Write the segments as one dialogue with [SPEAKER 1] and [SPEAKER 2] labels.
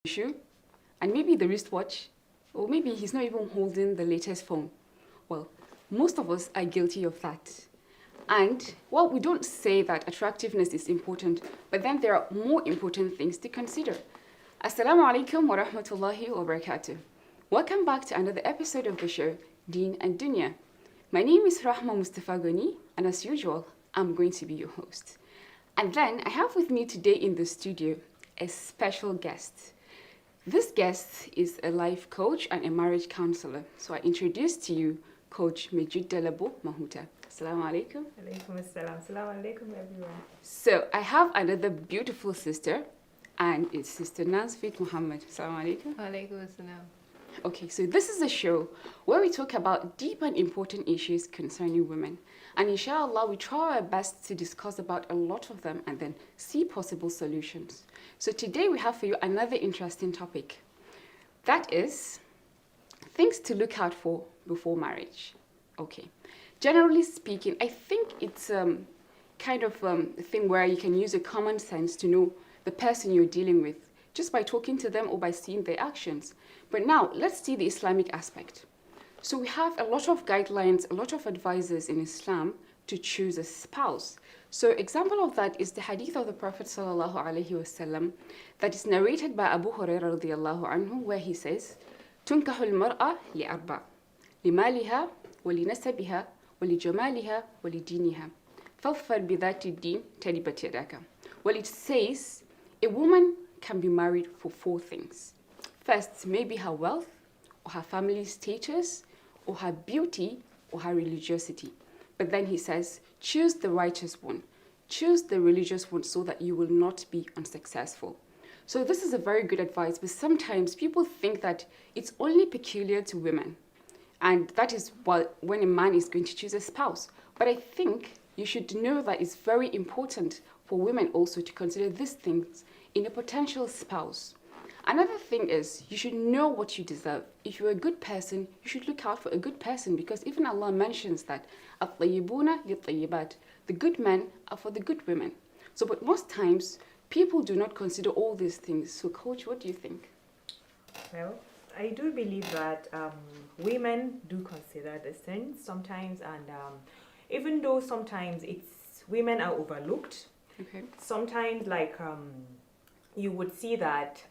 [SPEAKER 1] issue, and maybe the wristwatch, or maybe he's not even holding the latest phone. Well, most of us are guilty of that. And, well, we don't say that attractiveness is important, but then there are more important things to consider. Assalamu alaikum wa rahmatullahi wa barakatuh. Welcome back to another episode of the show, Deen and Dunya. My name is Rahma Mustafa Goni, and as usual, I'm going to be your host. And then I have with me today in the studio a special guest. This guest is a life coach and a marriage counselor. So I introduce to you Coach Jidda Mahuta. Assalamu alaikum.
[SPEAKER 2] Alaikum assalam. Assalamu alaikum, everyone.
[SPEAKER 1] So I have another beautiful sister, and it's Sister Nansfit Muhammad. Assalamu alaikum.
[SPEAKER 3] Alaikum assalam.
[SPEAKER 1] Okay, so this is a show where we talk about deep and important issues concerning women. And inshallah, we try our best to discuss about a lot of them and then see possible solutions. So today we have for you another interesting topic. That is things to look out for before marriage. Okay. Generally speaking, I think it's kind of a thing where you can use a common sense to know the person you're dealing with just by talking to them or by seeing their actions. But now, let's see the Islamic aspect. So we have a lot of guidelines, a lot of advices in Islam to choose a spouse. So example of that is the hadith of the Prophet sallallahu alaihi wasallam that is narrated by Abu Hurairah radiyallahu anhu, where he says, تنكح المرأة لأربع لمالها ولنسبها ولجمالها ولدينها فاظفر بذات الدين تربت يداك. Well, it says a woman can be married for four things. First, maybe her wealth, or her family status, or her beauty, or her religiosity. But then he says, choose the righteous one. Choose the religious one so that you will not be unsuccessful. So this is a very good advice, but sometimes people think that it's only peculiar to women. And that is when a man is going to choose a spouse. But I think you should know that it's very important for women also to consider these things in a potential spouse. Another thing is you should know what you deserve. If you're a good person, you should look out for a good person, because even Allah mentions that الطيبون للطيبات, the good men are for the good women. So, but most times people do not consider all these things. So, Coach, what do you think?
[SPEAKER 2] Well, I do believe that women do consider these things sometimes, and even though sometimes women are overlooked,
[SPEAKER 1] Okay.
[SPEAKER 2] sometimes you would see that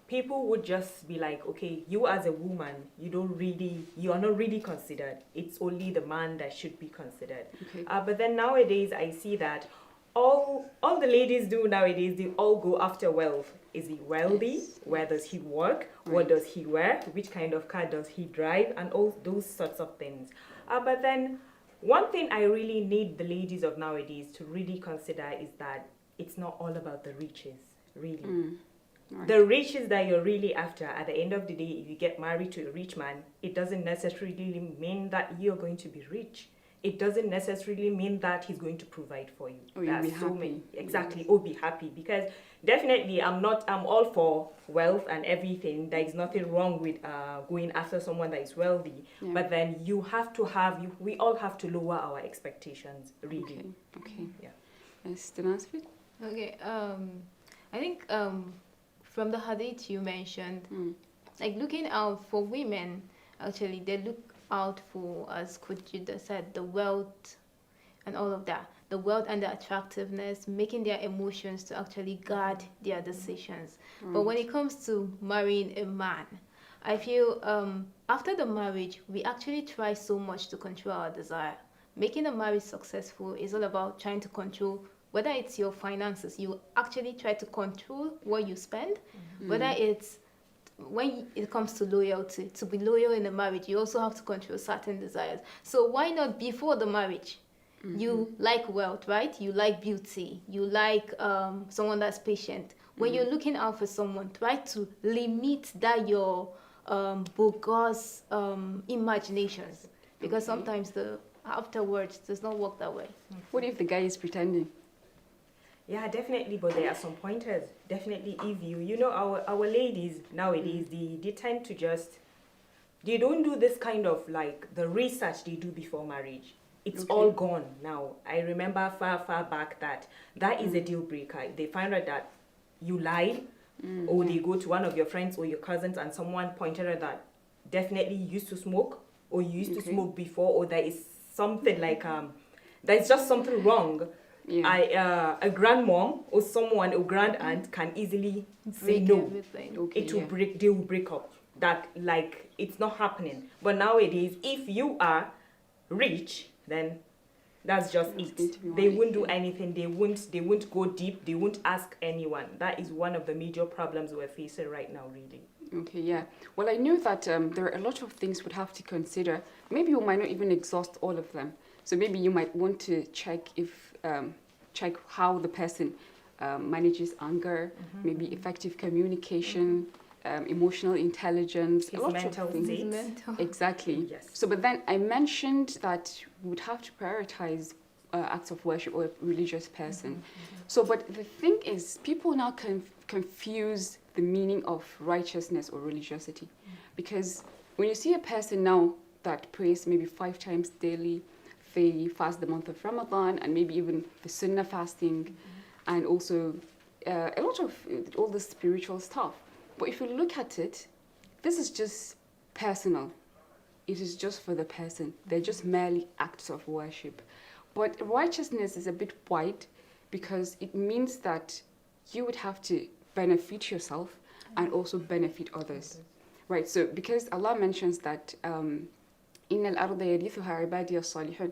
[SPEAKER 2] people would just be like, okay, you as a woman, you are not really considered. It's only the man that should be considered.
[SPEAKER 1] Okay.
[SPEAKER 2] But then nowadays I see that all the ladies do nowadays, they all go after wealth. Is he wealthy?
[SPEAKER 1] Yes.
[SPEAKER 2] Where does he work?
[SPEAKER 1] Right.
[SPEAKER 2] What does he wear? Which kind of car does he drive? And all those sorts of things. But then one thing I really need the ladies of nowadays to really consider is that it's not all about the riches, really.
[SPEAKER 1] Right.
[SPEAKER 2] The riches that you're really after, at the end of the day, if you get married to a rich man, it doesn't necessarily mean that you're going to be rich. It doesn't necessarily mean that he's going to provide for you.
[SPEAKER 1] Or you'll be happy.
[SPEAKER 2] Exactly, or be happy. Because definitely I'm all for wealth and everything. There is nothing wrong with going after someone that is wealthy.
[SPEAKER 1] Yeah.
[SPEAKER 2] But then we all have to lower our expectations, really.
[SPEAKER 1] Okay.
[SPEAKER 2] Yeah.
[SPEAKER 1] Yes, the Nansfit?
[SPEAKER 3] Okay, I think from the hadith you mentioned, like looking out for women, actually they look out for, as Coach Jidda said, the wealth and all of that. The wealth and the attractiveness, making their emotions to actually guide their decisions. But when it comes to marrying a man, I feel after the marriage, we actually try so much to control our desire. Making a marriage successful is all about trying to control, whether it's your finances, you actually try to control what you spend, whether it's when it comes to loyalty, to be loyal in a marriage, you also have to control certain desires. So why not before the marriage? You like wealth, right? You like beauty. You like someone that's patient. When you're looking out for someone, try to limit that your bogus imaginations, because sometimes the afterwards does not work that way.
[SPEAKER 1] What if the guy is pretending?
[SPEAKER 2] Yeah, definitely, but there are some pointers. Definitely, if you know, our ladies nowadays, they tend to they don't do this kind of like the research they do before marriage. It's all gone now. I remember far back that is a deal breaker. They find out that you lied, or they go to one of your friends or your cousins and someone pointed out that definitely you used to smoke, or you used to smoke before, or there is something like there's just something wrong. A grandmom or someone or grand aunt can easily say no. It will break. They will break up. That like it's not happening. But nowadays, if you are rich, then that's just it. They won't do anything. They won't go deep. They won't ask anyone. That is one of the major problems we're facing right now, really.
[SPEAKER 1] Okay, yeah. Well, I know that there are a lot of things we'd have to consider. Maybe you might not even exhaust all of them. So maybe you might want to check how the person manages anger, maybe effective communication, emotional intelligence,
[SPEAKER 2] His
[SPEAKER 1] a lot
[SPEAKER 2] mental
[SPEAKER 1] of things.
[SPEAKER 2] state.
[SPEAKER 1] Exactly.
[SPEAKER 2] Yes.
[SPEAKER 1] So, but then I mentioned that we would have to prioritize acts of worship or a religious person. So, but the thing is, people now confuse the meaning of righteousness or religiosity, because when you see a person now that prays maybe 5 times daily, they fast the month of Ramadan, and maybe even the Sunnah fasting, and also a lot of all the spiritual stuff. But if you look at it, this is just personal. It is just for the person. They're just merely acts of worship. But righteousness is a bit wide, because it means that you would have to benefit yourself and also benefit others. Right, so because Allah mentions that إِنَّ الْأَرْضَ يَرِثُهَا عِبَادِيَ الصَّالِحُونَ,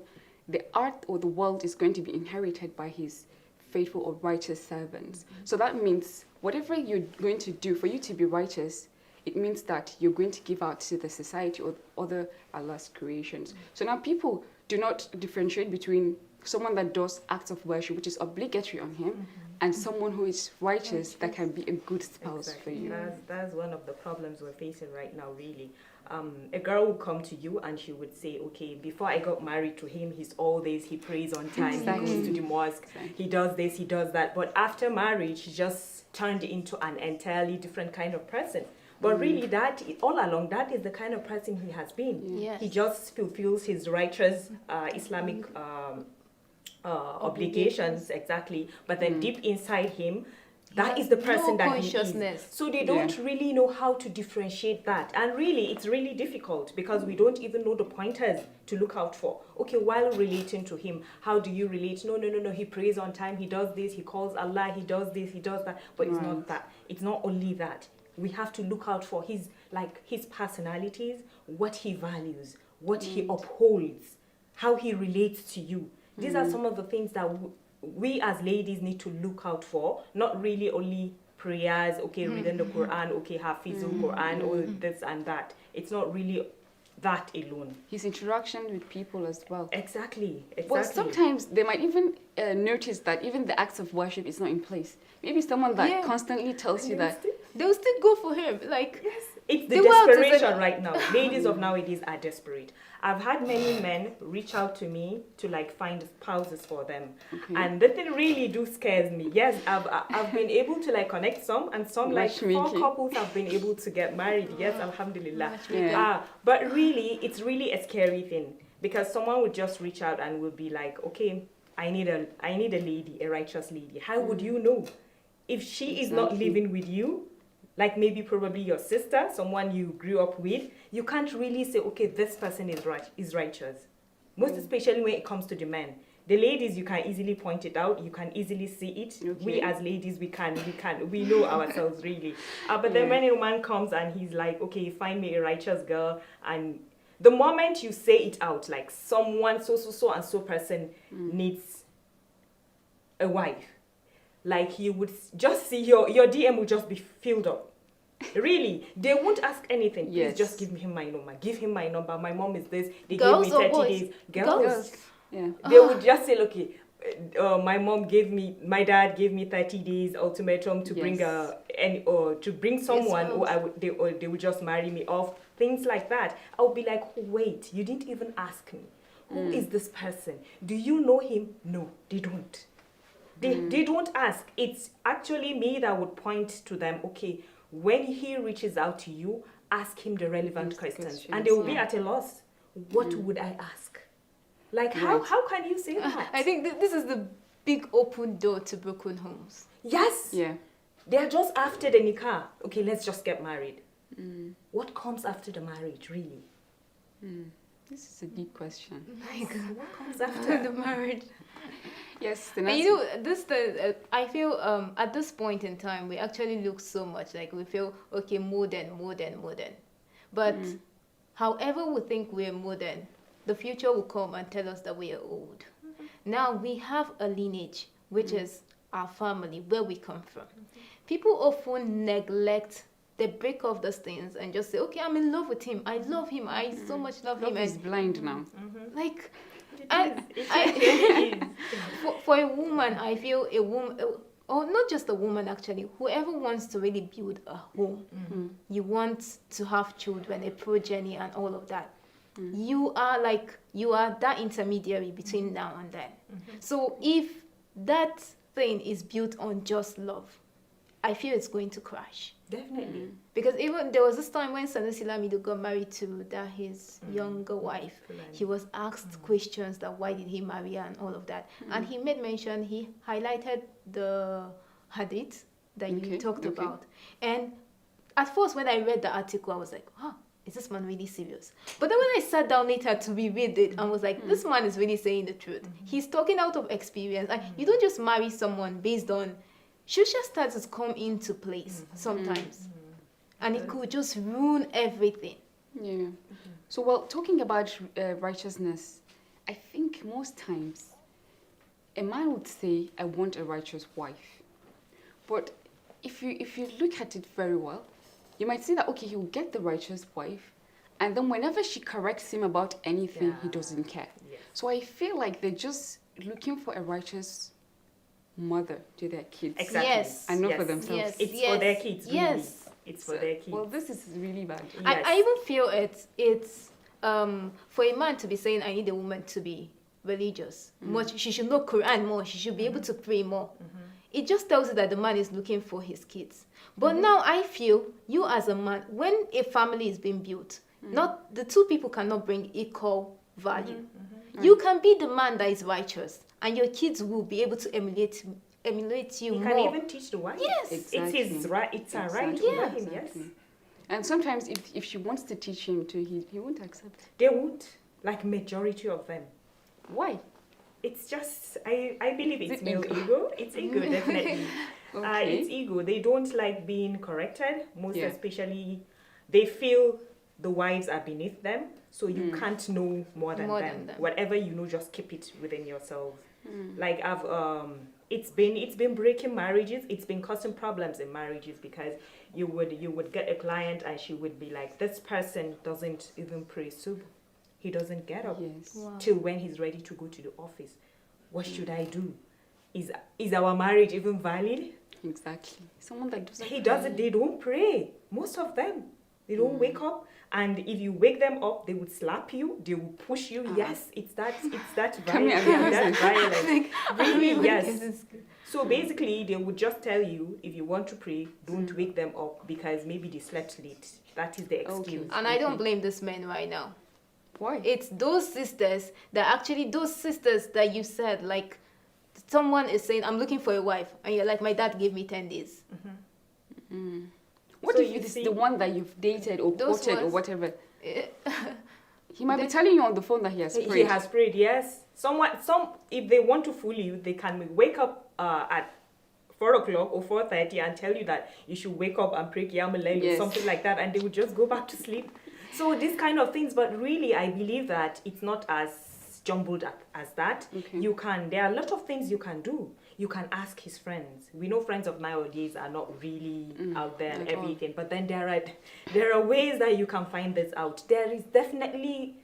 [SPEAKER 1] the earth or the world is going to be inherited by His faithful or righteous servants. So that means whatever you're going to do for you to be righteous, it means that you're going to give out to the society or other Allah's creations. So now people do not differentiate between someone that does acts of worship, which is obligatory on him, and someone who is righteous that can be a good spouse for you.
[SPEAKER 2] That's one of the problems we're facing right now, really. A girl would come to you and she would say, okay, before I got married to him, he's all this, he prays on time, he goes to the mosque, he does this, he does that. But after marriage, he just turned into an entirely different kind of person. But really, that all along, that is the kind of person he has been.
[SPEAKER 3] Yes.
[SPEAKER 2] He just fulfills his righteous Islamic obligations, exactly. But then deep inside him, that is the person that he is. So they don't really know how to differentiate that. And really, it's really difficult, because we don't even know the pointers to look out for. Okay, while relating to him, how do you relate? No, he prays on time, he does this, he calls Allah, he does this, he does that. But it's not that. It's not only that. We have to look out for his personalities, what he values, what he upholds, how he relates to you. These are some of the things that we as ladies need to look out for, not really only prayers, okay, reading the Quran, okay, Hafizul Quran, or this and that. It's not really that alone.
[SPEAKER 1] His interaction with people as well.
[SPEAKER 2] Exactly.
[SPEAKER 1] Well, sometimes they might even notice that even the acts of worship is not in place. Maybe someone that constantly tells you that.
[SPEAKER 3] They'll still go for him. Like,
[SPEAKER 2] yes. It's the desperation right now. Ladies of nowadays are desperate. I've had many men reach out to me to find spouses for them, and that thing really scares me. Yes, I've been able to connect some, and some 4 couples have been able to get married. Yes, alhamdulillah. But really, it's really a scary thing, because someone would just reach out and will be like, okay, I need a lady, a righteous lady. How would you know if she is not living with you? Like maybe probably your sister, someone you grew up with, you can't really say, okay, this person is righteous. Most especially when it comes to the men. The ladies, you can easily point it out. You can easily see it. Okay. We as ladies, we know ourselves really. But then when a man comes and he's like, okay, find me a righteous girl, and the moment you say it out, like someone so and so person needs a wife, like you would just see your DM will just be filled up. Really, they won't ask anything. Please just give him my number. Give him my number. My mom is this. They gave me 30 days. Girls.
[SPEAKER 1] Yeah.
[SPEAKER 2] They would just say, okay, my dad gave me 30 days ultimatum to bring someone, or they would just marry me off. Things like that. I would be like, wait, you didn't even ask me. Who is this person? Do you know him? No, they don't. They don't ask. It's actually me that would point to them, okay, when he reaches out to you, ask him the relevant questions. And they will be at a loss. What would I ask? Like, how can you say that?
[SPEAKER 3] I think this is the big open door to broken homes.
[SPEAKER 2] Yes.
[SPEAKER 1] Yeah.
[SPEAKER 2] They're just after the nikah. Okay, let's just get married. What comes after the marriage, really?
[SPEAKER 1] This is a deep question.
[SPEAKER 3] Like,
[SPEAKER 2] What comes after?
[SPEAKER 3] the marriage.
[SPEAKER 1] Yes,
[SPEAKER 3] And you know, I feel at this point in time, we actually look so much like we feel, okay, modern. But however we think we're modern, the future will come and tell us that we are old. Now we have a lineage, which is our family, where we come from. People often neglect, they break off those things and just say, okay, I'm in love with him. I love him. I so much love him.
[SPEAKER 1] Love is blind now.
[SPEAKER 3] Like,
[SPEAKER 2] It is.
[SPEAKER 3] for a woman, I feel a woman, or not just a woman actually, whoever wants to really build a home, you want to have children, a progeny and all of that. You are that intermediary between now and then. So if that thing is built on just love, I feel it's going to crash.
[SPEAKER 2] Definitely.
[SPEAKER 3] Because even there was this time when Sanusi Lamido got married to his younger wife, he was asked questions that why did he marry her and all of that. And he made mention, he highlighted the hadith that you talked about. And at first when I read the article, I was like, is this man really serious? But then when I sat down later to reread it, I was like, this man is really saying the truth. He's talking out of experience. And you don't just marry someone based on social status come into place sometimes. And it could just ruin everything.
[SPEAKER 1] Yeah. So, well, talking about righteousness, I think most times a man would say, I want a righteous wife. But if you look at it very well, you might see that, okay, he will get the righteous wife, and then whenever she corrects him about anything, he doesn't care.
[SPEAKER 2] Yes.
[SPEAKER 1] So I feel like they're just looking for a righteous mother to their kids.
[SPEAKER 2] Exactly.
[SPEAKER 3] Yes.
[SPEAKER 1] And not for themselves.
[SPEAKER 2] It's for their kids, really.
[SPEAKER 3] Yes.
[SPEAKER 2] It's for their kids.
[SPEAKER 1] Well, this is really bad.
[SPEAKER 2] Yes.
[SPEAKER 3] I even feel it's for a man to be saying, I need a woman to be religious. Much, she should know Quran more. She should be able to pray more. It just tells you that the man is looking for his kids. But now I feel you as a man, when a family is being built, not the two people cannot bring equal value. You can be the man that is righteous, and your kids will be able to emulate you
[SPEAKER 2] He
[SPEAKER 3] more.
[SPEAKER 2] can even teach the wife.
[SPEAKER 3] Yes.
[SPEAKER 1] Exactly.
[SPEAKER 2] It's his right. It's a right
[SPEAKER 1] Exactly.
[SPEAKER 2] over him.
[SPEAKER 1] Exactly.
[SPEAKER 2] Yes.
[SPEAKER 1] And sometimes if she wants to teach him to, he won't accept.
[SPEAKER 2] They won't. Like majority of them.
[SPEAKER 1] Why?
[SPEAKER 2] It's just I believe it's
[SPEAKER 1] it
[SPEAKER 2] male
[SPEAKER 1] ego?
[SPEAKER 2] ego. It's ego, definitely.
[SPEAKER 1] Okay.
[SPEAKER 2] It's ego. They don't like being corrected. Most
[SPEAKER 1] Yeah.
[SPEAKER 2] especially, they feel the wives are beneath them, so you can't know more than them. Whatever you know, just keep it within yourself. Like I've it's been breaking marriages. It's been causing problems in marriages because you would get a client and she would be like, this person doesn't even pray subh. He doesn't get up
[SPEAKER 1] Yes.
[SPEAKER 2] till when he's ready to go to the office. What should I do? Is our marriage even valid?
[SPEAKER 1] Exactly. Someone that doesn't.
[SPEAKER 2] He doesn't. They don't pray. Most of them, they don't wake up. And if you wake them up, they would slap you. They will push you. Yes, it's that
[SPEAKER 1] Come here,
[SPEAKER 2] violent. That violent. Really, yes.
[SPEAKER 3] Yes.
[SPEAKER 2] So basically, they would just tell you, if you want to pray, don't wake them up because maybe they slept late. That is the excuse.
[SPEAKER 1] Okay.
[SPEAKER 3] And I don't blame this man right now.
[SPEAKER 1] Why?
[SPEAKER 3] It's those sisters that you said, like, someone is saying, I'm looking for a wife, and you're like, my dad gave me 10 days.
[SPEAKER 1] What
[SPEAKER 2] So
[SPEAKER 1] if
[SPEAKER 2] you
[SPEAKER 1] it's
[SPEAKER 2] see-
[SPEAKER 1] the one that you've dated or
[SPEAKER 3] Those
[SPEAKER 1] quoted or
[SPEAKER 3] ones-
[SPEAKER 1] whatever? He might be telling you on the phone that he has
[SPEAKER 2] He
[SPEAKER 1] prayed.
[SPEAKER 2] has prayed, yes. Some if they want to fool you, they can wake up at 4 o'clock or 4:30 and tell you that you should wake up and pray Qiyamul Layl or
[SPEAKER 1] Yes.
[SPEAKER 2] something like that, and they would just go back to sleep. So these kind of things, but really, I believe that it's not as jumbled as that.
[SPEAKER 1] Okay.
[SPEAKER 2] There are a lot of things you can do. You can ask his friends. We know friends of nowadays are not really out there and
[SPEAKER 1] at all.
[SPEAKER 2] everything, but then there are ways that you can find this out. There is definitely,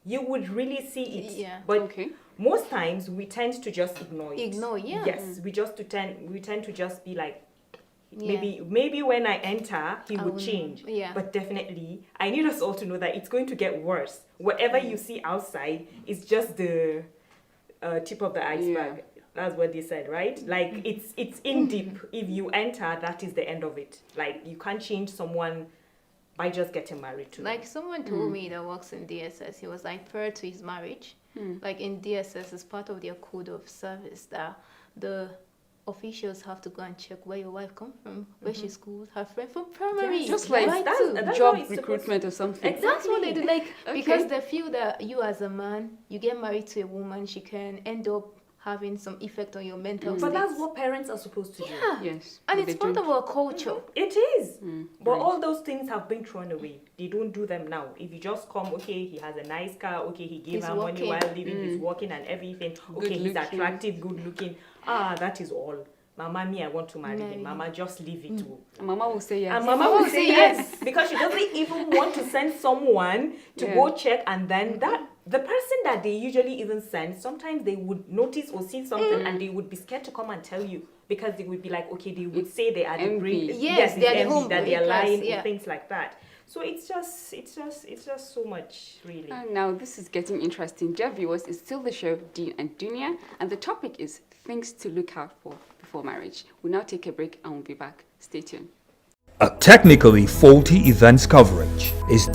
[SPEAKER 2] you would really see it.
[SPEAKER 3] Yeah.
[SPEAKER 2] But
[SPEAKER 1] Okay.
[SPEAKER 2] most times we tend to just ignore it.
[SPEAKER 3] Yeah.
[SPEAKER 2] Yes, we tend to just be like,
[SPEAKER 3] Yeah.
[SPEAKER 2] maybe when I enter, he
[SPEAKER 3] I
[SPEAKER 2] would
[SPEAKER 3] will know.
[SPEAKER 2] change.
[SPEAKER 3] Yeah.
[SPEAKER 2] But definitely, I need us all to know that it's going to get worse. Whatever you see outside is just the tip of the iceberg. That's what they said, right? Like it's in deep. If you enter, that is the end of it. Like you can't change someone by just getting married to.
[SPEAKER 3] Like someone told me that works in DSS, he was like, prior to his marriage, like in DSS, as part of their code of service, that the officials have to go and check where your wife come from, where she schools, her friend from primary.
[SPEAKER 1] Just like
[SPEAKER 3] right
[SPEAKER 2] that's-
[SPEAKER 3] too.
[SPEAKER 2] that's
[SPEAKER 1] job
[SPEAKER 2] how it's
[SPEAKER 1] recruitment or something.
[SPEAKER 2] Exactly.
[SPEAKER 3] That's what they do, like,
[SPEAKER 1] Okay.
[SPEAKER 3] because they feel that you as a man, you get married to a woman, she can end up having some effect on your mental
[SPEAKER 2] But
[SPEAKER 3] state.
[SPEAKER 2] that's what parents are supposed to do.
[SPEAKER 3] Yeah.
[SPEAKER 1] Yes.
[SPEAKER 3] And
[SPEAKER 1] but
[SPEAKER 3] it's
[SPEAKER 1] they
[SPEAKER 3] part
[SPEAKER 1] don't.
[SPEAKER 3] of our culture.
[SPEAKER 2] It is. But
[SPEAKER 1] right.
[SPEAKER 2] all those things have been thrown away. They don't do them now. If you just come, okay, he has a nice car, okay, he gave
[SPEAKER 3] He's
[SPEAKER 2] her money
[SPEAKER 3] working.
[SPEAKER 2] while living, he's working and everything. Okay, he's
[SPEAKER 1] looking.
[SPEAKER 2] attractive, good looking. That is all. Mama, me, I want to marry
[SPEAKER 3] Marry
[SPEAKER 2] him. Mama, just leave it to.
[SPEAKER 1] And Mama will say yes.
[SPEAKER 2] And Mama will say yes because she doesn't even want to send someone to go check, and then that the person that they usually even send, sometimes they would notice or see something and they would be scared to come and tell you because they would be like, okay, they would say they are the
[SPEAKER 1] envy.
[SPEAKER 2] great,
[SPEAKER 3] Yes, they are the
[SPEAKER 2] envy,
[SPEAKER 3] home
[SPEAKER 2] that they are
[SPEAKER 3] breakers,
[SPEAKER 2] lying
[SPEAKER 3] yeah.
[SPEAKER 2] or things like that. So it's just so much really.
[SPEAKER 1] And now this is getting interesting. Dear viewers, it's still the show Deen and Dunya, and the topic is things to look out for before marriage. We'll now take a break and we'll be back. Stay tuned.
[SPEAKER 4] A technically faulty events coverage is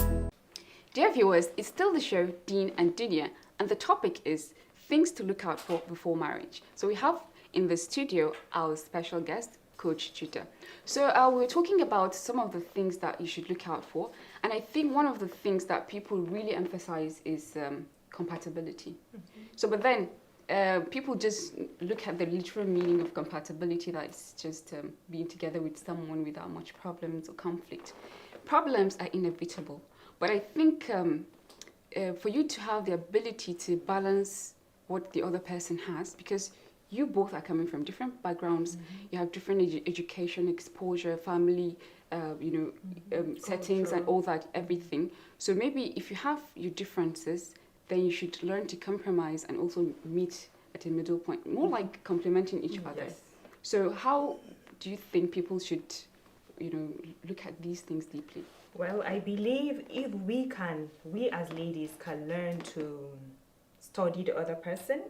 [SPEAKER 1] Dear viewers, it's still the show Deen and Dunya, and the topic is things to look out for before marriage. So we have in the studio our special guest, Coach Jidda. So we're talking about some of the things that you should look out for, and I think one of the things that people really emphasize is compatibility. So, but then people just look at the literal meaning of compatibility, that it's just being together with someone without much problems or conflict. Problems are inevitable, but I think for you to have the ability to balance what the other person has, because you both are coming from different backgrounds, you have different education, exposure, family, settings and all that, everything. So maybe if you have your differences, then you should learn to compromise and also meet at a middle point, more like complementing each other.
[SPEAKER 2] Yes.
[SPEAKER 1] So how do you think people should, look at these things deeply?
[SPEAKER 2] Well, I believe if we as ladies can learn to study the other person,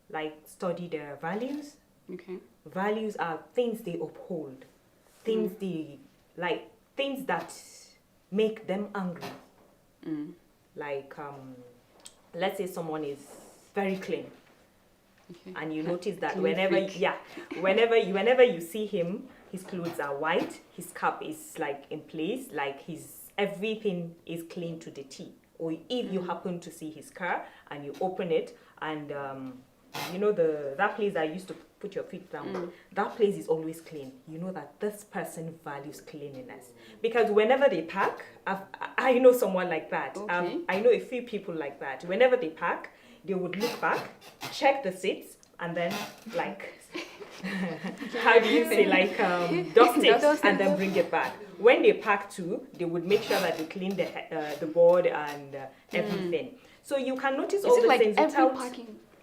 [SPEAKER 2] like study their values.
[SPEAKER 1] Okay.
[SPEAKER 2] Values are things they uphold, things they like, things that make them angry. Like, let's say someone is very clean,
[SPEAKER 1] Okay.
[SPEAKER 2] and you notice that
[SPEAKER 1] Clean
[SPEAKER 2] whenever
[SPEAKER 1] freak.
[SPEAKER 2] whenever you see him, his clothes are white, his cap is like in place, like everything is clean to the T. Or if you happen to see his car and you open it and that place I used to put your feet down, that place is always clean. You know that this person values cleanliness, because whenever they park, I know someone like that.
[SPEAKER 1] Okay.
[SPEAKER 2] I know a few people like that. Whenever they park, they would look back, check the seats, and then like how do you say, like dust it and then bring it back. When they park too, they would make sure that they clean the board and everything. So you can notice all
[SPEAKER 1] Is it
[SPEAKER 2] the
[SPEAKER 1] like
[SPEAKER 2] things without.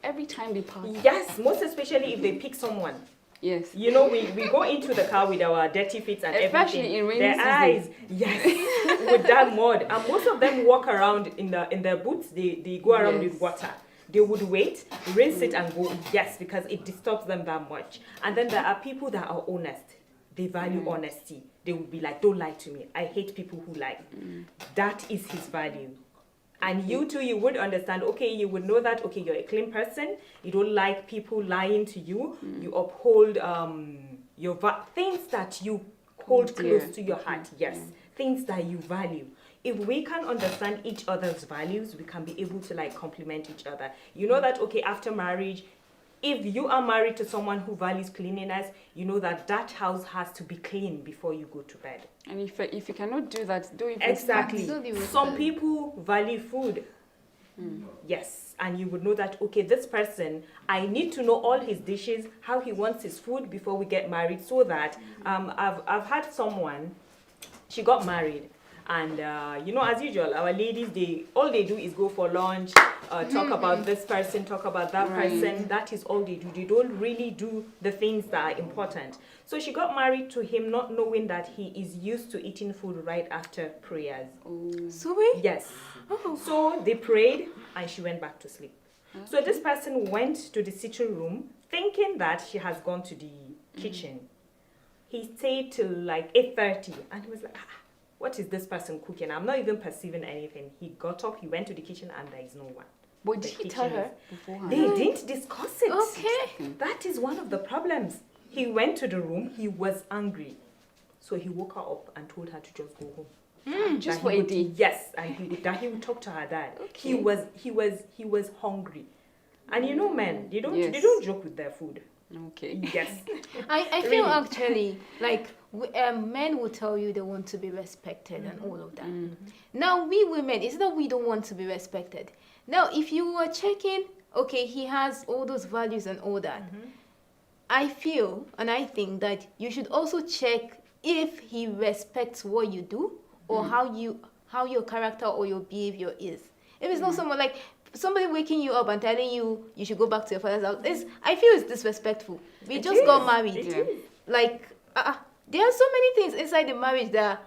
[SPEAKER 1] every time they park?
[SPEAKER 2] Yes, most especially if they pick someone.
[SPEAKER 1] Yes.
[SPEAKER 2] You know, we go into the car with our dirty feet and
[SPEAKER 1] Especially
[SPEAKER 2] everything.
[SPEAKER 1] in rainy
[SPEAKER 2] Their
[SPEAKER 1] season.
[SPEAKER 2] eyes, yes, with that mud. And most of them walk around in their boots. They go around
[SPEAKER 1] Yes.
[SPEAKER 2] with water. They would wait, rinse it and go. Yes, because it disturbs them that much. And then there are people that are honest. They value honesty. They would be like, don't lie to me. I hate people who lie. That is his value. And you too, you would understand, okay, you would know that, okay, you're a clean person. You don't like people lying to you. You uphold things that you hold
[SPEAKER 1] Dear.
[SPEAKER 2] close to your heart. Yes, things that you value. If we can understand each other's values, we can be able to like complement each other. You know that, okay, after marriage, if you are married to someone who values cleanliness, you know that that house has to be clean before you go to bed.
[SPEAKER 1] And if you cannot do that, don't even
[SPEAKER 2] Exactly.
[SPEAKER 3] So they will
[SPEAKER 2] Some
[SPEAKER 3] start.
[SPEAKER 2] people value food. Yes, and you would know that, okay, this person, I need to know all his dishes, how he wants his food before we get married, so that I've had someone, she got married, and as usual, our ladies, all they do is go for lunch, talk about this person, talk about that person. That is all they do. They don't really do the things that are important. So she got married to him not knowing that he is used to eating food right after prayers.
[SPEAKER 3] So we?
[SPEAKER 2] Yes. So they prayed and she went back to sleep. So this person went to the sitting room thinking that she has gone to the kitchen. He stayed till like 8:30 and he was like, what is this person cooking? I'm not even perceiving anything. He got up, he went to the kitchen and there is no one.
[SPEAKER 1] But
[SPEAKER 2] The
[SPEAKER 1] did he tell
[SPEAKER 2] kitchen
[SPEAKER 1] her
[SPEAKER 2] is-
[SPEAKER 1] beforehand?
[SPEAKER 2] They didn't discuss it.
[SPEAKER 3] Okay.
[SPEAKER 2] That is one of the problems. He went to the room. He was angry. So he woke her up and told her to just go home.
[SPEAKER 1] Just
[SPEAKER 2] That
[SPEAKER 1] for
[SPEAKER 2] he
[SPEAKER 1] a
[SPEAKER 2] would-
[SPEAKER 1] day.
[SPEAKER 2] Yes, and he would talk to her dad. He was hungry. And you know, men, they
[SPEAKER 1] Yes.
[SPEAKER 2] don't joke with their food.
[SPEAKER 1] Okay.
[SPEAKER 2] Yes.
[SPEAKER 3] I feel
[SPEAKER 2] Really?
[SPEAKER 3] actually like men will tell you they want to be respected and all of that. Now we women, it's not we don't want to be respected. Now if you were checking, okay, he has all those values and all that. I feel and I think that you should also check if he respects what you do or how your character or your behavior is. If it's not someone like somebody waking you up and telling you you should go back to your father's house, I feel it's disrespectful. We
[SPEAKER 2] It
[SPEAKER 3] just
[SPEAKER 2] is.
[SPEAKER 3] got married.
[SPEAKER 2] It
[SPEAKER 1] Yeah.
[SPEAKER 2] is.
[SPEAKER 3] Like there are so many things inside the marriage that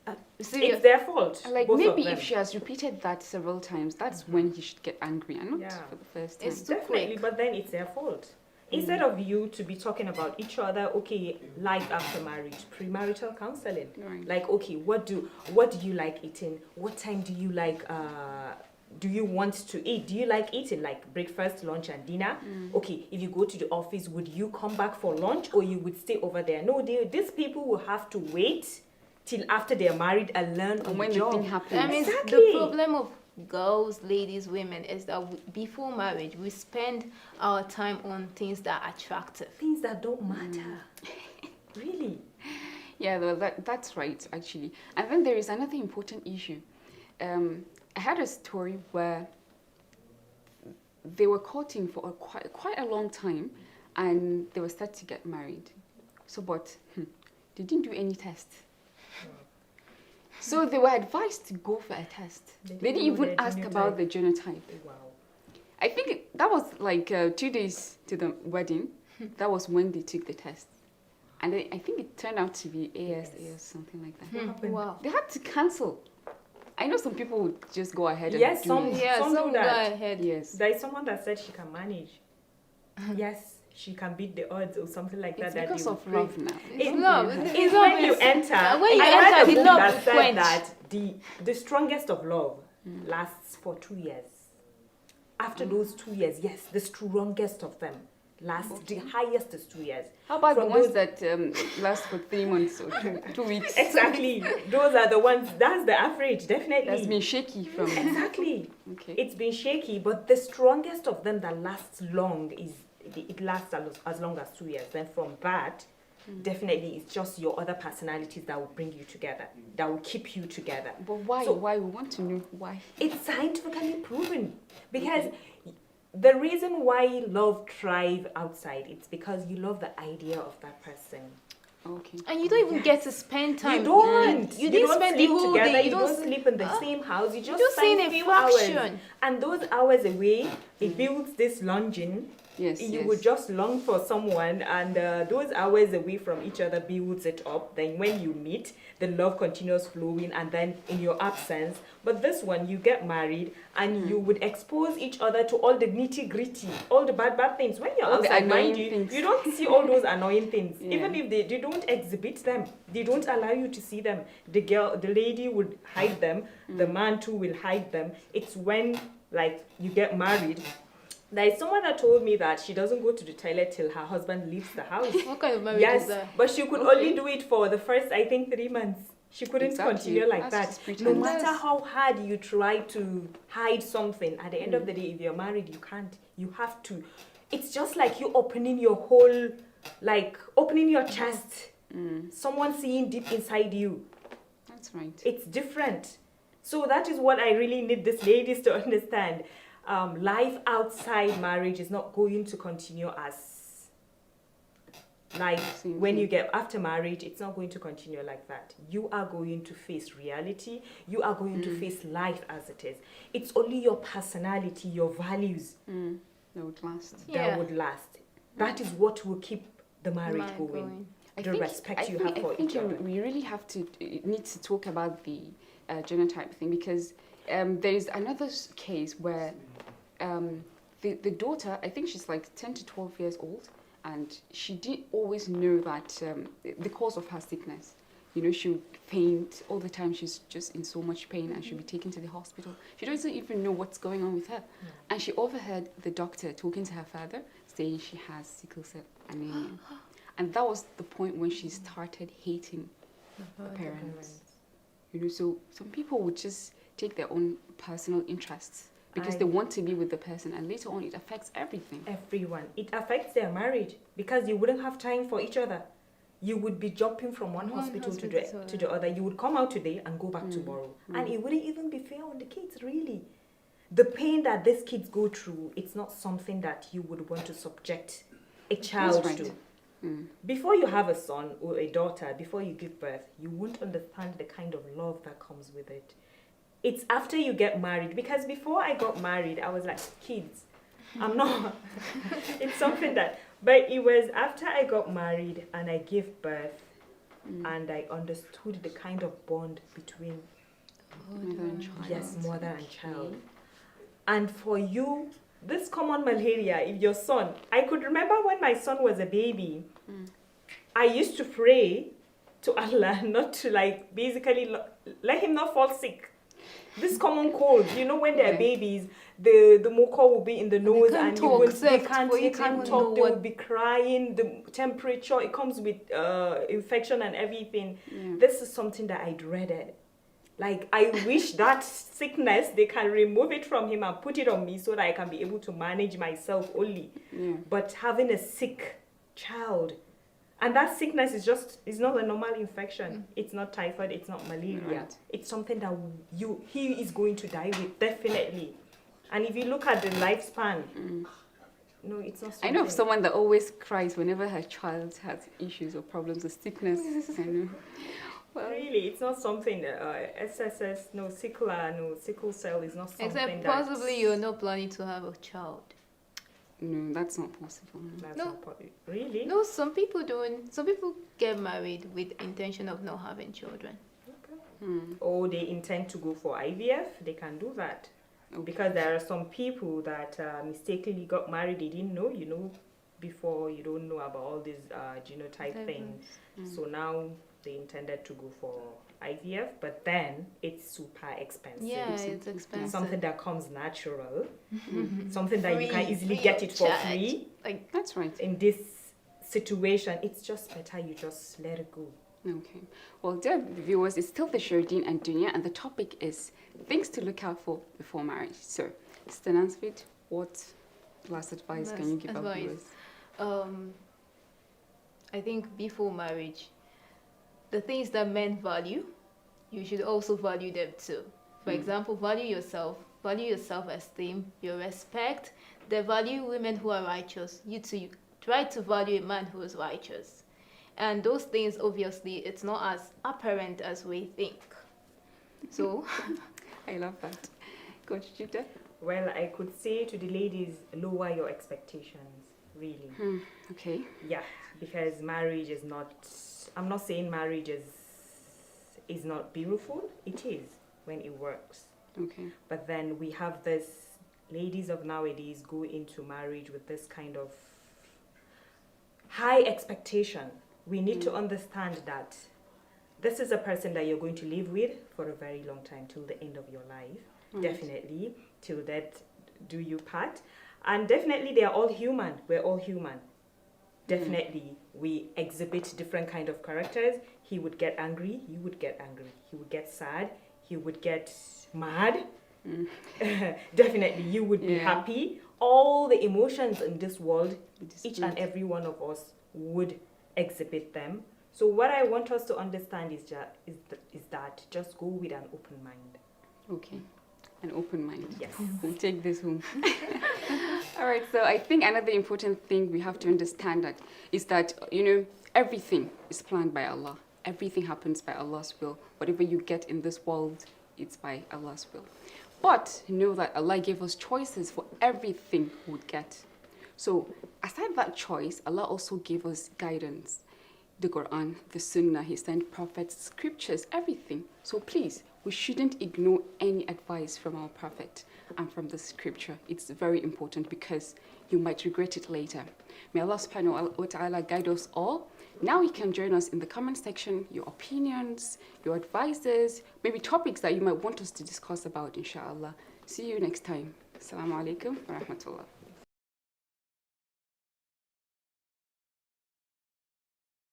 [SPEAKER 3] are serious.
[SPEAKER 2] It's their fault.
[SPEAKER 1] Like
[SPEAKER 2] both of
[SPEAKER 1] maybe
[SPEAKER 2] them.
[SPEAKER 1] if she has repeated that several times, that's when he should get angry and not
[SPEAKER 2] Yeah.
[SPEAKER 1] for the first time.
[SPEAKER 3] It's too
[SPEAKER 2] Definitely,
[SPEAKER 3] quick.
[SPEAKER 2] but then it's their fault. Instead of you to be talking about each other, okay, life after marriage, premarital counseling.
[SPEAKER 1] Right.
[SPEAKER 2] Like, okay, what do you like eating? What time do you like? Do you want to eat? Do you like eating like breakfast, lunch, and dinner? Okay, if you go to the office, would you come back for lunch or you would stay over there? No, these people will have to wait till after they're married and learn on
[SPEAKER 1] And when
[SPEAKER 2] the
[SPEAKER 1] the
[SPEAKER 2] job.
[SPEAKER 1] thing happens.
[SPEAKER 3] I mean,
[SPEAKER 2] Exactly.
[SPEAKER 3] the problem of girls, ladies, women is that before marriage, we spend our time on things that are attractive.
[SPEAKER 2] Things that don't matter. Really.
[SPEAKER 1] Yeah, well, that's right, actually. And then there is another important issue. I had a story where they were courting for quite a long time, and they were set to get married. So, but they didn't do any test. So they were advised to go for a test. They didn't
[SPEAKER 2] know
[SPEAKER 1] even
[SPEAKER 2] their
[SPEAKER 1] ask
[SPEAKER 2] genotype.
[SPEAKER 1] about the genotype.
[SPEAKER 2] Wow.
[SPEAKER 1] I think that was like 2 days to the wedding. That was when they took the test. And I think it turned out to be AS or something like that.
[SPEAKER 2] What happened?
[SPEAKER 3] Wow.
[SPEAKER 1] They had to cancel. I know some people would just go ahead and
[SPEAKER 2] Yes,
[SPEAKER 1] do
[SPEAKER 2] some-
[SPEAKER 1] it.
[SPEAKER 3] Yeah,
[SPEAKER 2] Some do
[SPEAKER 3] some
[SPEAKER 2] that.
[SPEAKER 3] go ahead.
[SPEAKER 1] Yes.
[SPEAKER 2] There is someone that said she can manage. Yes, she can beat the odds or something like
[SPEAKER 1] It's
[SPEAKER 2] that.
[SPEAKER 1] because
[SPEAKER 2] that
[SPEAKER 1] of
[SPEAKER 2] they would
[SPEAKER 1] love now.
[SPEAKER 3] It's love.
[SPEAKER 2] pray.
[SPEAKER 3] It's
[SPEAKER 2] It's
[SPEAKER 3] love
[SPEAKER 2] when you
[SPEAKER 3] is-
[SPEAKER 2] enter.
[SPEAKER 3] when you
[SPEAKER 2] I read
[SPEAKER 3] enter,
[SPEAKER 2] a
[SPEAKER 3] the
[SPEAKER 2] book
[SPEAKER 3] love
[SPEAKER 2] that
[SPEAKER 3] will
[SPEAKER 2] said
[SPEAKER 3] quench.
[SPEAKER 2] that the strongest of love lasts for 2 years. After those 2 years, yes, the strongest of them lasts. The highest is 2 years.
[SPEAKER 1] How about the
[SPEAKER 2] From
[SPEAKER 1] ones
[SPEAKER 2] those-
[SPEAKER 1] that last for 3 months or 2 weeks?
[SPEAKER 2] Exactly. Those are the ones. That's the average, definitely.
[SPEAKER 1] That's been shaky from.
[SPEAKER 2] Exactly.
[SPEAKER 1] Okay.
[SPEAKER 2] It's been shaky, but the strongest of them that lasts long is it lasts as long as 2 years. Then from that, definitely it's just your other personalities that will bring you together, that will keep you together.
[SPEAKER 1] But why?
[SPEAKER 2] So-
[SPEAKER 1] Why? We want to know why.
[SPEAKER 2] It's scientifically proven because the reason why love thrive outside, it's because you love the idea of that person.
[SPEAKER 1] Okay.
[SPEAKER 3] And you don't even get to spend time.
[SPEAKER 2] You don't.
[SPEAKER 3] You didn't
[SPEAKER 2] don't
[SPEAKER 3] spend the
[SPEAKER 2] sleep
[SPEAKER 3] whole
[SPEAKER 2] together.
[SPEAKER 3] day.
[SPEAKER 2] You don't sleep in the same house. You just
[SPEAKER 3] just
[SPEAKER 2] spend
[SPEAKER 3] saying a
[SPEAKER 2] few hours.
[SPEAKER 3] fraction.
[SPEAKER 2] And those hours away, it builds this longing.
[SPEAKER 1] Yes.
[SPEAKER 2] You
[SPEAKER 1] yes.
[SPEAKER 2] would just long for someone, and those hours away from each other builds it up. Then when you meet, the love continues flowing, and then in your absence. But this one, you get married, and you would expose each other to all the nitty gritty, all the bad things. When you're
[SPEAKER 1] All the
[SPEAKER 2] outside, mind
[SPEAKER 1] annoying
[SPEAKER 2] you,
[SPEAKER 1] things.
[SPEAKER 2] you don't see all those annoying things.
[SPEAKER 1] Yeah.
[SPEAKER 2] Even if they don't exhibit them, they don't allow you to see them. The lady would hide them. The man too will hide them. It's when like you get married. There is someone that told me that she doesn't go to the toilet till her husband leaves the house.
[SPEAKER 3] What kind of marriage
[SPEAKER 2] Yes,
[SPEAKER 3] is that?
[SPEAKER 2] but she could only do it for the first, I think, 3 months. She couldn't
[SPEAKER 1] Exactly.
[SPEAKER 2] continue like
[SPEAKER 1] That's
[SPEAKER 2] that.
[SPEAKER 1] just pretty
[SPEAKER 2] No
[SPEAKER 1] nice.
[SPEAKER 2] matter how hard you try to hide something, at the end of the day, if you're married, you can't. You have to. It's just like you opening your whole, like opening your chest. Someone seeing deep inside you.
[SPEAKER 1] That's right.
[SPEAKER 2] It's different. So that is what I really need these ladies to understand. Life outside marriage is not going to continue as like
[SPEAKER 1] Same
[SPEAKER 2] when
[SPEAKER 1] thing.
[SPEAKER 2] you get after marriage, it's not going to continue like that. You are going to face reality. You are going to face life as it is. It's only your personality, your values
[SPEAKER 1] That would last.
[SPEAKER 3] Yeah.
[SPEAKER 2] that would last. That is what will keep the marriage
[SPEAKER 3] Marriage
[SPEAKER 2] going.
[SPEAKER 1] I
[SPEAKER 2] The respect you
[SPEAKER 1] think,
[SPEAKER 2] have for
[SPEAKER 1] I think
[SPEAKER 2] each other.
[SPEAKER 1] we really have to need to talk about the genotype thing because there is another case where the daughter, I think she's like 10 to 12 years old, and she didn't always know that the cause of her sickness. You know, she would faint all the time. She's just in so much pain and she'll be taken to the hospital. She doesn't even know what's going on with her. And she overheard the doctor talking to her father saying she has sickle cell anemia. And that was the point when she started hating her parents. You know, so some people would just take their own personal interests because they want to be with the person, and later on it affects everything.
[SPEAKER 2] Everyone. It affects their marriage because you wouldn't have time for each other. You would be jumping from one hospital to the other. You would come out today and go back tomorrow. And it wouldn't even be fair on the kids, really. The pain that these kids go through, it's not something that you would want to subject a child to. Before you have a son or a daughter, before you give birth, you won't understand the kind of love that comes with it. It's after you get married, because before I got married, I was like, kids, I'm not. It's something that, but it was after I got married and I gave birth and I understood the kind of bond between
[SPEAKER 1] Mother and child.
[SPEAKER 2] Yes, mother and child. And for you, this common malaria, if your son, I could remember when my son was a baby, I used to pray to Allah not to like basically let him not fall sick. This common cold, you know, when they're babies, the mucus will be in the nose and they can't talk, they will be crying, the temperature, it comes with infection and everything. This is something that I dreaded. Like, I wish that sickness, they can remove it from him and put it on me so that I can be able to manage myself only. But having a sick child, and that sickness is not a normal infection. It's not typhoid, it's not malaria.
[SPEAKER 1] Right.
[SPEAKER 2] It's something that he is going to die with, definitely. And if you look at the lifespan, no, it's not something.
[SPEAKER 1] I know of someone that always cries whenever her child has issues or problems or sickness. I know. Well,
[SPEAKER 2] really, it's not something SSS, no sickle cell is not something.
[SPEAKER 3] Except possibly you're not planning to have a child.
[SPEAKER 1] no, that's not possible.
[SPEAKER 2] Really?
[SPEAKER 3] No, some people don't. Some people get married with intention of not having children.
[SPEAKER 2] Or they intend to go for IVF, they can do that. Because there are some people that mistakenly got married, they didn't know, you know, before you don't know about all these genotype things. So now they intended to go for IVF, but then it's super expensive.
[SPEAKER 3] Yeah, it's expensive.
[SPEAKER 2] Something that comes natural, something that you can easily get it for free.
[SPEAKER 3] Like,
[SPEAKER 1] That's right.
[SPEAKER 2] In this situation, it's just better you just let it go.
[SPEAKER 1] Okay. Well, dear viewers, it's still the show Deen and Dunya, and the topic is things to look out for before marriage. So, Mr. Nansfit, what last advice can you give our viewers?
[SPEAKER 3] I think before marriage, the things that men value, you should also value them too. For example, value yourself, value your self-esteem, your respect. They value women who are righteous. You too, try to value a man who is righteous. And those things, obviously, it's not as apparent as we think. So,
[SPEAKER 1] I love that. Coach Jidda?
[SPEAKER 2] Well, I could say to the ladies, lower your expectations, really.
[SPEAKER 1] Okay.
[SPEAKER 2] Yeah, because marriage is not, I'm not saying marriage is not beautiful. It is when it works.
[SPEAKER 1] Okay.
[SPEAKER 2] But then we have this, ladies of nowadays go into marriage with this kind of high expectation. We need to understand that this is a person that you're going to live with for a very long time, till the end of your life. Definitely, till death do you part. And definitely they are all human. We're all human. Definitely, we exhibit different kind of characters. He would get angry, you would get angry. He would get sad, he would get mad. Definitely, you would be happy. All the emotions in this world, each and every one of us would exhibit them. So what I want us to understand is that just go with an open mind.
[SPEAKER 1] Okay. An open mind.
[SPEAKER 2] Yes.
[SPEAKER 1] We'll take this home. All right. So I think another important thing we have to understand that is that, you know, everything is planned by Allah. Everything happens by Allah's will. Whatever you get in this world, it's by Allah's will. But know that Allah gave us choices for everything we would get. So aside that choice, Allah also gave us guidance. The Quran, the Sunnah, He sent prophets, scriptures, everything. So please, we shouldn't ignore any advice from our prophet and from the scripture. It's very important because you might regret it later. May Allah subhanahu wa ta'ala guide us all. Now you can join us in the comment section, your opinions, your advices, maybe topics that you might want us to discuss about, inshallah. See you next time. Assalamu alaikum wa rahmatullah.